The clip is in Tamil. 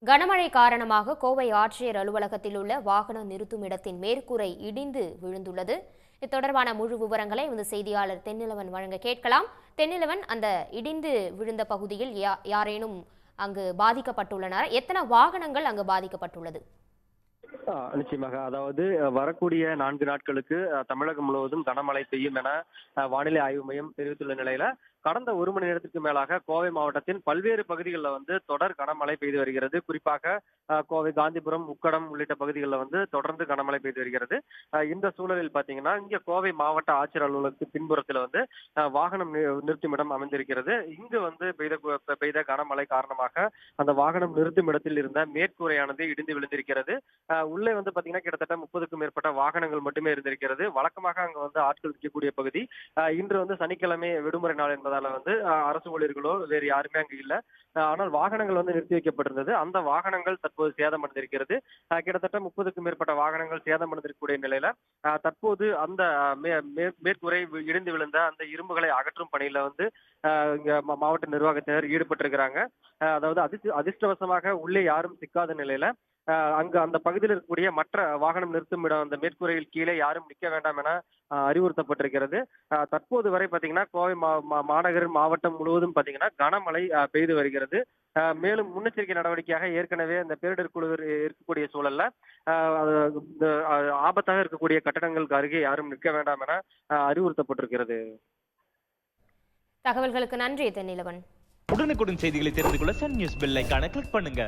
கனமழை காரணமாக கோவை ஆட்சியர் அலுவலகத்தில் உள்ள வாகன நிறுத்தும் இடத்தின் மேற்கூரை இடிந்து விழுந்துள்ளது. இது தொடர்பான முழு விவரங்களை இந்த செய்தியாளர் தென்னிலவன் வழங்க கேட்கலாம். தென்னிலவன், அந்த இடிந்து விழுந்த பகுதியில் யாரேனும் அங்கு பாதிக்கப்பட்டுள்ளனர்? எத்தனை வாகனங்கள் அங்கு பாதிக்கப்பட்டுள்ளது? நிச்சயமாக. அதாவது வரக்கூடிய 4 நாட்களுக்கு தமிழகம் முழுவதும் கனமழை பெய்யும் என வானிலை ஆய்வு மையம் தெரிவித்துள்ள நிலையில, கடந்த 1 மணி நேரத்துக்கு மேலாக கோவை மாவட்டத்தின் பல்வேறு பகுதிகளில் தொடர் கனமழை பெய்து வருகிறது. குறிப்பாக கோவை, காந்திபுரம், உக்கடம் உள்ளிட்ட பகுதிகளில் தொடர்ந்து கனமழை பெய்து வருகிறது. இந்த சூழலில் பாத்தீங்கன்னா, இங்க கோவை மாவட்ட ஆட்சியர் அலுவலகத்துக்கு பின்புறத்தில் வாகனம் நிறுத்தும் இடம் அமைந்திருக்கிறது. இங்கு பெய்த கனமழை காரணமாக அந்த வாகனம் நிறுத்தும் இடத்தில் இருந்த மேற்கூரையானது இடிந்து விழுந்திருக்கிறது. உள்ளே பாத்தீங்கன்னா கிட்டத்தட்ட 30க்கும் மேற்பட்ட வாகனங்கள் மட்டுமே இருந்திருக்கிறது. வழக்கமாக அங்க ஆட்கள் இருக்கக்கூடிய பகுதி. இன்று சனிக்கிழமை விடுமுறை நாள் என்பதால அரசு ஊழியர்களோ வேறு யாருமே அங்கு இல்ல. ஆனால் வாகனங்கள் நிறுத்தி வைக்கப்பட்டிருந்தது. அந்த வாகனங்கள் தற்போது சேதமடைந்திருக்கிறது. கிட்டத்தட்ட 30க்கும் மேற்பட்ட வாகனங்கள் சேதமடைந்திருக்கக்கூடிய நிலையில தற்போது அந்த மேற்கூரை இடிந்து விழுந்த அந்த இரும்புகளை அகற்றும் பணியில இங்க மாவட்ட நிர்வாகத்தினர் ஈடுபட்டிருக்கிறாங்க. அதாவது அதிர்ஷ்டவசமாக உள்ளே யாரும் சிக்காத நிலையில அங்கு அந்த பகுதியில் இருக்கக்கூடிய மற்ற வாகனம் நிறுத்தும் இடம் அந்த மேற்கூரையில் கீழே யாரும் நிற்க வேண்டாம் என அறிவுறுத்தப்பட்டிருக்கிறது. தற்போது வரை பாத்தீங்கன்னா கோவை மாநகர் மாவட்டம் முழுவதும் பாத்தீங்கன்னா கனமழை பெய்து வருகிறது. மேலும் முன்னெச்சரிக்கை நடவடிக்கையாக ஏற்கனவே அந்த பேரிடர் குழு இருக்கக்கூடிய சூழல்ல ஆபத்தாக இருக்கக்கூடிய கட்டடங்களுக்கு அருகே யாரும் நிற்க வேண்டாம் என அறிவுறுத்தப்பட்டிருக்கிறது. தகவல்களுக்கு நன்றி தென்னிலவன். உடனுக்குடன் செய்திகளை தெரிந்து கொள்ள சன் நியூஸ் பெல் ஐகானை கிளிக் பண்ணுங்க.